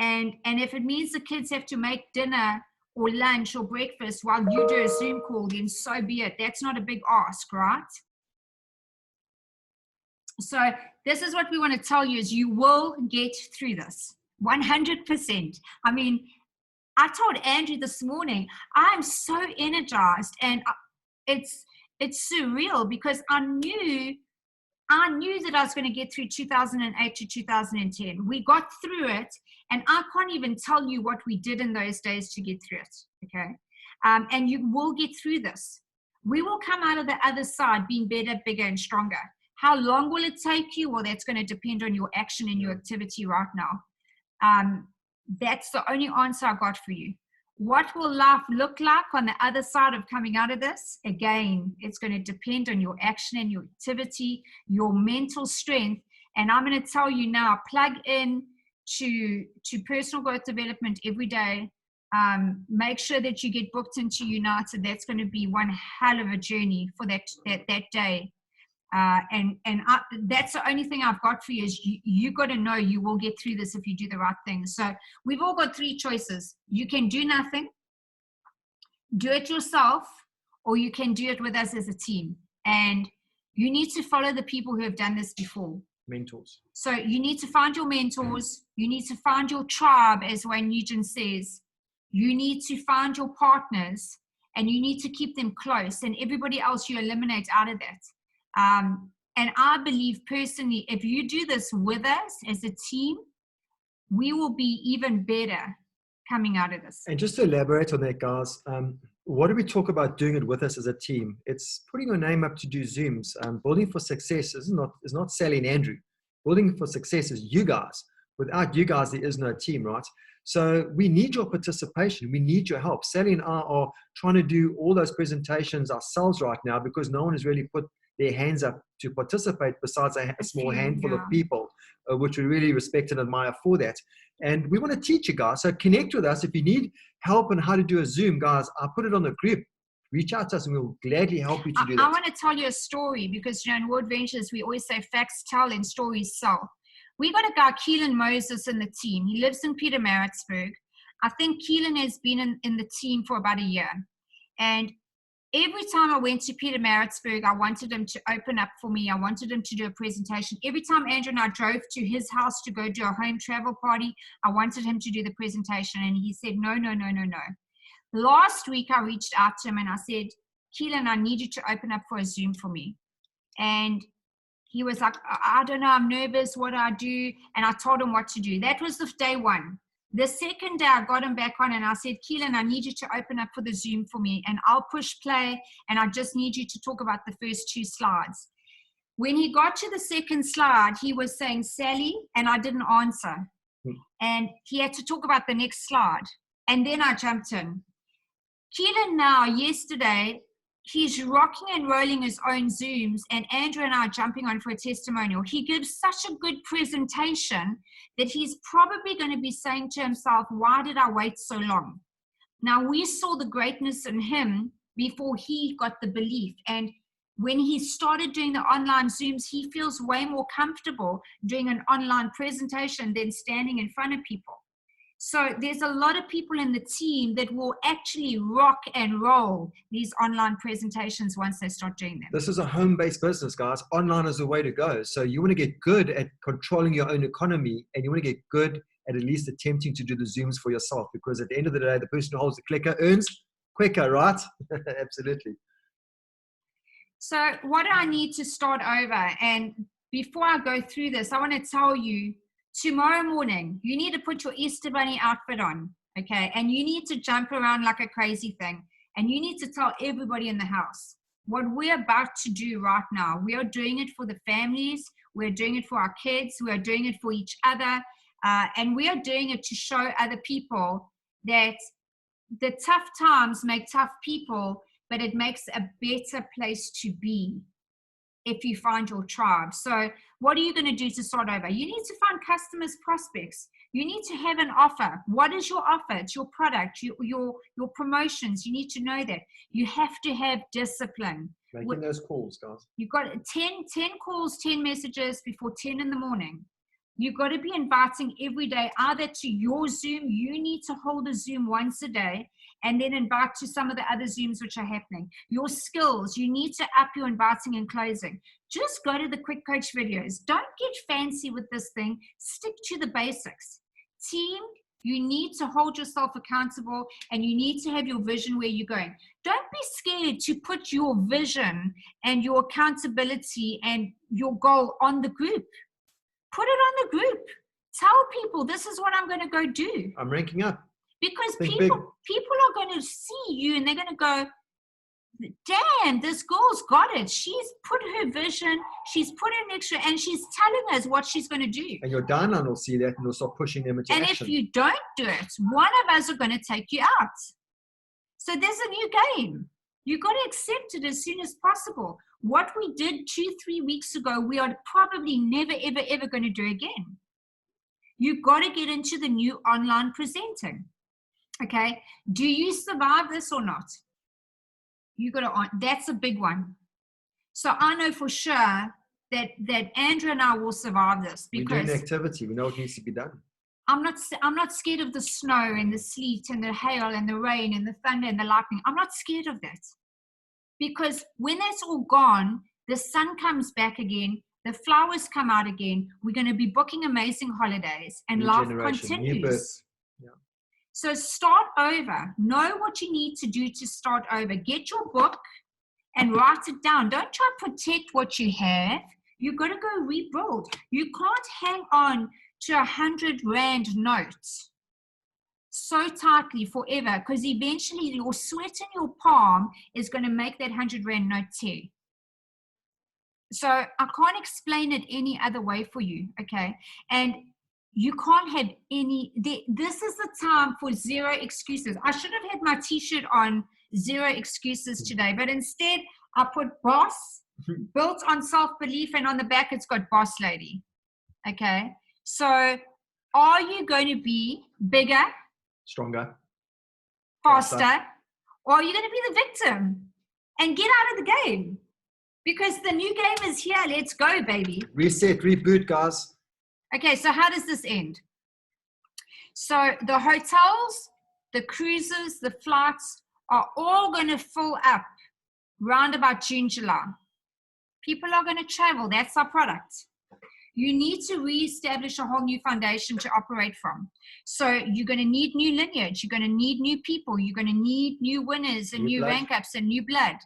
And if it means the kids have to make dinner or lunch or breakfast while you do a Zoom call, then so be it. That's not a big ask, right? So this is what we want to tell you, is you will get through this 100%. I mean, I told Andrew this morning, I'm so energized, and it's surreal, because I knew that I was going to get through 2008 to 2010. We got through it, and I can't even tell you what we did in those days to get through it, okay? And you will get through this. We will come out of the other side being better, bigger, and stronger. How long will it take you? Well, that's going to depend on your action and your activity right now. That's the only answer I got for you. What will life look like on the other side of coming out of this? Again, it's going to depend on your action and your activity, your mental strength. And I'm going to tell you now, plug in to personal growth development every day. Make sure that you get booked into United. That's going to be one hell of a journey for that day. That's the only thing I've got for you, is you got to know you will get through this if you do the right thing. So we've all got 3 choices. You can do nothing, do it yourself, or you can do it with us as a team. And you need to follow the people who have done this before. Mentors. So you need to find your mentors. You need to find your tribe, as Wayne Nugent says. You need to find your partners and you need to keep them close, and everybody else you eliminate out of that. And I believe personally, if you do this with us as a team, we will be even better coming out of this. And just to elaborate on that, guys, what do we talk about doing it with us as a team? It's putting your name up to do Zooms. Building for success is not Sally and Andrew. Building for success is you guys. Without you guys, there is no team, right? So we need your participation. We need your help. Sally and I are trying to do all those presentations ourselves right now because no one has really put their hands up to participate besides a small handful of people, which we really respect and admire for that. And we want to teach you guys. So connect with us. If you need help on how to do a Zoom, guys, I'll put it on the group. Reach out to us and we'll gladly help you to do that. I want to tell you a story because, in Word Ventures, we always say facts tell and stories sell. We got a guy, Keelan Moses, in the team. He lives in Pietermaritzburg. I think Keelan has been in the team for about a year. And every time I went to Pietermaritzburg, I wanted him to open up for me. I wanted him to do a presentation. Every time Andrew and I drove to his house to go do a home travel party, I wanted him to do the presentation. And he said, no. Last week, I reached out to him and I said, Keelan, I need you to open up for a Zoom for me. And he was like, I don't know, I'm nervous, what do I do? And I told him what to do. That was the day one. The second day, I got him back on and I said, Keelan, I need you to open up for the Zoom for me and I'll push play and I just need you to talk about the first 2 slides. When he got to the second slide, he was saying, Sally, and I didn't answer. And he had to talk about the next slide. And then I jumped in. Keelan now, yesterday, he's rocking and rolling his own Zooms, and Andrew and I are jumping on for a testimonial. He gives such a good presentation that he's probably going to be saying to himself, why did I wait so long? Now, we saw the greatness in him before he got the belief. And when he started doing the online Zooms, he feels way more comfortable doing an online presentation than standing in front of people. So there's a lot of people in the team that will actually rock and roll these online presentations once they start doing them. This is a home-based business, guys. Online is the way to go. So you want to get good at controlling your own economy, and you want to get good at least attempting to do the Zooms for yourself, because at the end of the day, the person who holds the clicker earns quicker, right? Absolutely. So what do I need to start over? And before I go through this, I want to tell you, tomorrow morning, you need to put your Easter Bunny outfit on, okay? And you need to jump around like a crazy thing. And you need to tell everybody in the house what we're about to do right now. We are doing it for the families. We're doing it for our kids. We are doing it for each other. And we are doing it to show other people that the tough times make tough people, but it makes a better place to be if you find your tribe. So what are you going to do to start over? You need to find customers, prospects. You need to have an offer. What is your offer? It's your product, your promotions. You need to know that. You have to have discipline. Making those calls, guys. You've got 10 calls, 10 messages before 10 in the morning. You've got to be inviting every day, either to your Zoom. You need to hold a Zoom once a day and then invite to some of the other Zooms which are happening. Your skills, you need to up your inviting and closing. Just go to the quick coach videos. Don't get fancy with this thing. Stick to the basics. Team, you need to hold yourself accountable and you need to have your vision where you're going. Don't be scared to put your vision and your accountability and your goal on the group. Put it on the group. Tell people this is what I'm going to go do. I'm ranking up. Because people are going to see you and they're going to go, damn, this girl's got it. She's put her vision, she's put in extra, and she's telling us what she's going to do. And your downline will see that and will start pushing them into action. And if you don't do it, one of us are going to take you out. So there's a new game. You've got to accept it as soon as possible. What we did 2-3 weeks ago, we are probably never, ever, ever going to do again. You've got to get into the new online presenting. Okay, do you survive this or not? You got to. That's a big one. So I know for sure that Andrew and I will survive this because we're doing the activity. We know what needs to be done. I'm not scared of the snow and the sleet and the hail and the rain and the thunder and the lightning. I'm not scared of that because when that's all gone, the sun comes back again. The flowers come out again. We're going to be booking amazing holidays and life continues. New birth. Yeah. So start over. Know what you need to do to start over. Get your book and write it down. Don't try to protect what you have. You've got to go rebuild. You can't hang on to 100 Rand notes so tightly forever, because eventually your sweat in your palm is going to make that 100 Rand note tear. So I can't explain it any other way for you, okay? And you can't have any, this is the time for zero excuses. I should have had my t-shirt on, zero excuses today, but instead I put boss, built on self-belief, and on the back it's got boss lady, okay? So are you going to be bigger, stronger, faster, or are you going to be the victim and get out of the game? Because the new game is here. Let's go, baby. Reset, reboot, guys. Okay, so how does this end? So the hotels, the cruises, the flights are all going to fill up round about June, July. People are going to travel. That's our product. You need to reestablish a whole new foundation to operate from. So you're going to need new lineage. You're going to need new people. You're going to need new winners and new rank ups and new blood.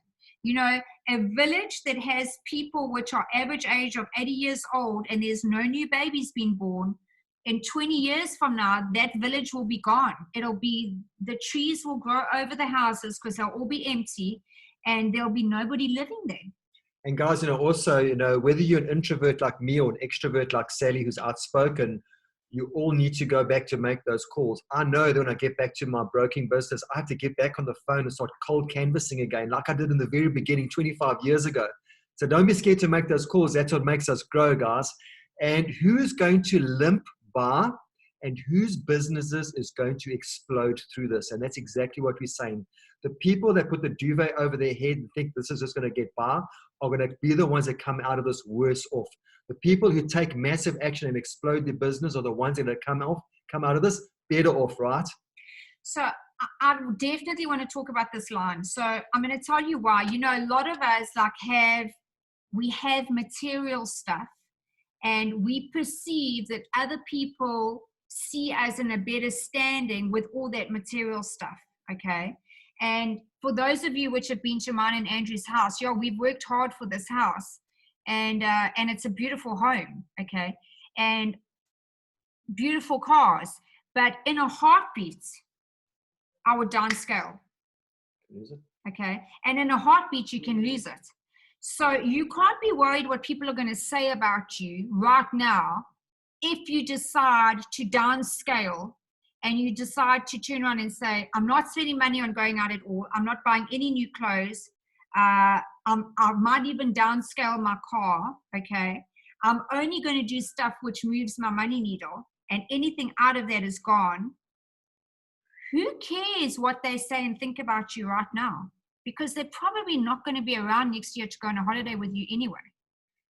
You know, a village that has people which are average age of 80 years old and there's no new babies being born, in 20 years from now, that village will be gone. It'll be, the trees will grow over the houses because they'll all be empty and there'll be nobody living there. And guys, you know, also, you know, whether you're an introvert like me or an extrovert like Sally, who's outspoken, you all need to go back to make those calls. I know that when I get back to my broking business, I have to get back on the phone and start cold canvassing again, like I did in the very beginning 25 years ago. So don't be scared to make those calls. That's what makes us grow, guys. And who's going to limp by and whose businesses is going to explode through this? And that's exactly what we're saying. The people that put the duvet over their head and think this is just going to get by are going to be the ones that come out of this worse off. The people who take massive action and explode their business are the ones that come out of this better off, right? So I definitely want to talk about this line. So I'm going to tell you why. You know, a lot of us we have material stuff and we perceive that other people see us in a better standing with all that material stuff, okay? And for those of you which have been to mine and Andrew's house, we've worked hard for this house. And it's a beautiful home, okay, and beautiful cars, but in a heartbeat, I would downscale, okay, and in a heartbeat, you can lose it. So you can't be worried what people are going to say about you right now if you decide to downscale and you decide to turn around and say, I'm not spending money on going out at all, I'm not buying any new clothes, I might even downscale my car, okay? I'm only going to do stuff which moves my money needle, and anything out of that is gone. Who cares what they say and think about you right now? Because they're probably not going to be around next year to go on a holiday with you anyway.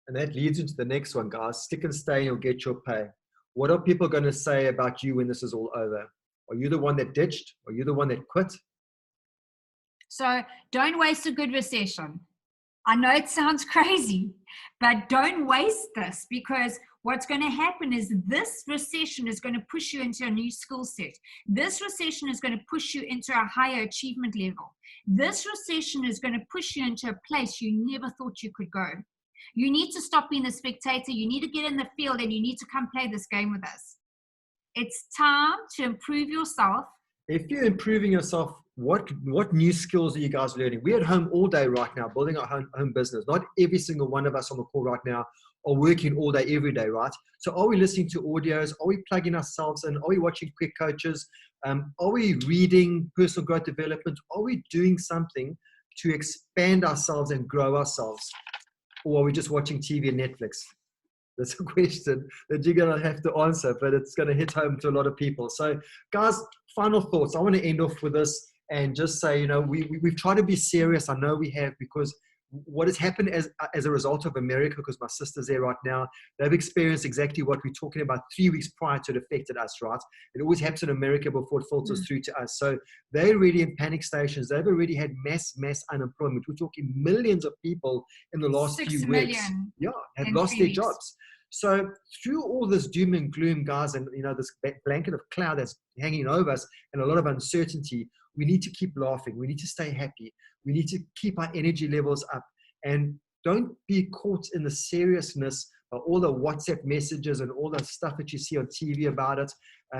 And that leads into the next one, guys. Stick and stay and you'll get your pay. What are people going to say about you when this is all over? Are you the one that ditched? Are you the one that quit? So don't waste a good recession. I know it sounds crazy, but don't waste this, because what's going to happen is this recession is going to push you into a new skill set. This recession is going to push you into a higher achievement level. This recession is going to push you into a place you never thought you could go. You need to stop being a spectator. You need to get in the field and you need to come play this game with us. It's time to improve yourself. If you're improving yourself, what new skills are you guys learning? We're at home all day right now, building our home business. Not every single one of us on the call right now are working all day, every day, right? So are we listening to audios? Are we plugging ourselves in? Are we watching quick coaches? Are we reading personal growth development? Are we doing something to expand ourselves and grow ourselves? Or are we just watching TV and Netflix? That's a question that you're going to have to answer, but it's going to hit home to a lot of people. So guys, final thoughts. I want to end off with this and just say, you know, we've tried to be serious. I know we have, because what has happened as a result of America, because my sister's there right now, they've experienced exactly what we're talking about 3 weeks prior to it affected us, right? It always happens in America before it filters through to us. So they're already in panic stations. They've already had mass unemployment. We're talking millions of people in the last 6 few million weeks. Yeah, have lost their jobs. So through all this doom and gloom, guys, and this blanket of cloud that's hanging over us and a lot of uncertainty, we need to keep laughing. We need to stay happy. We need to keep our energy levels up, and don't be caught in the seriousness of all the WhatsApp messages and all the stuff that you see on TV about it.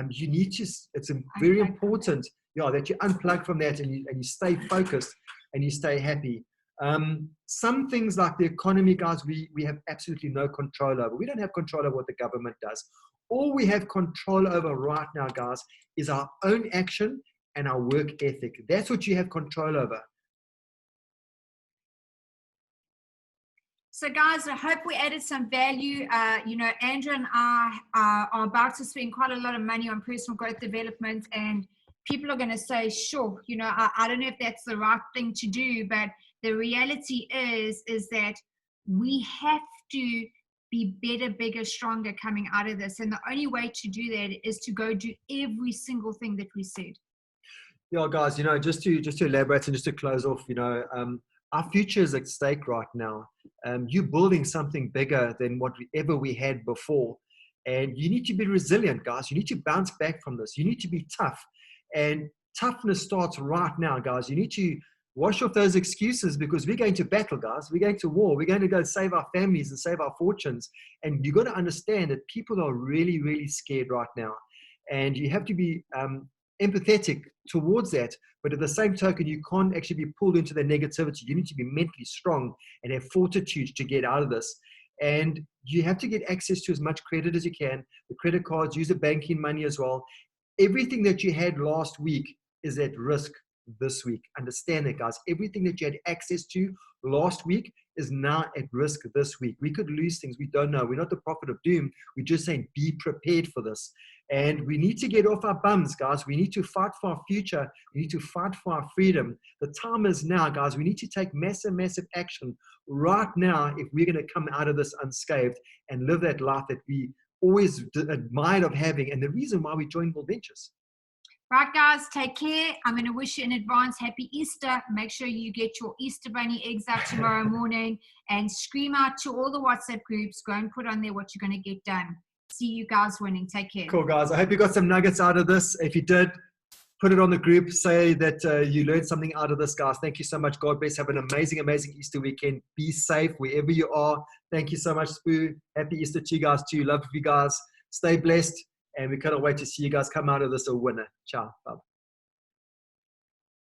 You need to, it's very important, that you unplug from that and you stay focused and you stay happy. Some things like the economy, guys, we have absolutely no control over. We don't have control over what the government does. All we have control over right now, guys, is our own action and our work ethic. That's what you have control over. So guys, I hope we added some value. Andrew and I are about to spend quite a lot of money on personal growth development, and people are going to say, sure, I don't know if that's the right thing to do, but the reality is that we have to be better, bigger, stronger coming out of this. And the only way to do that is to go do every single thing that we said. Yeah, guys, just to elaborate and just to close off, our future is at stake right now. You're building something bigger than whatever we had before. And you need to be resilient, guys. You need to bounce back from this. You need to be tough. And toughness starts right now, guys. You need to wash off those excuses, because we're going to battle, guys. We're going to war. We're going to go save our families and save our fortunes. And you've got to understand that people are really, really scared right now. And you have to be empathetic towards that. But at the same token, you can't actually be pulled into the negativity. You need to be mentally strong and have fortitude to get out of this. And you have to get access to as much credit as you can. The credit cards, use the banking money as well. Everything that you had last week is at risk this week. Understand that, guys. Everything that you had access to last week is now at risk this week. We could lose things. We don't know. We're not the prophet of doom. We're just saying be prepared for this. And we need to get off our bums, guys. We need to fight for our future. We need to fight for our freedom. The time is now, guys. We need to take massive, massive action right now if we're going to come out of this unscathed and live that life that we always admired of having, and the reason why we joined Bold Ventures. Right, guys, take care. I'm going to wish you in advance happy Easter. Make sure you get your Easter bunny eggs out tomorrow morning, and scream out to all the WhatsApp groups. Go and put on there what you're going to get done. See you guys winning. Take care. Cool, guys. I hope you got some nuggets out of this. If you did, put it on the group. Say that you learned something out of this, guys. Thank you so much. God bless. Have an amazing, amazing Easter weekend. Be safe wherever you are. Thank you so much, Spoo. Happy Easter to you guys too. Love you guys. Stay blessed. And we cannot wait to see you guys come out of this a winner. Ciao. Bye.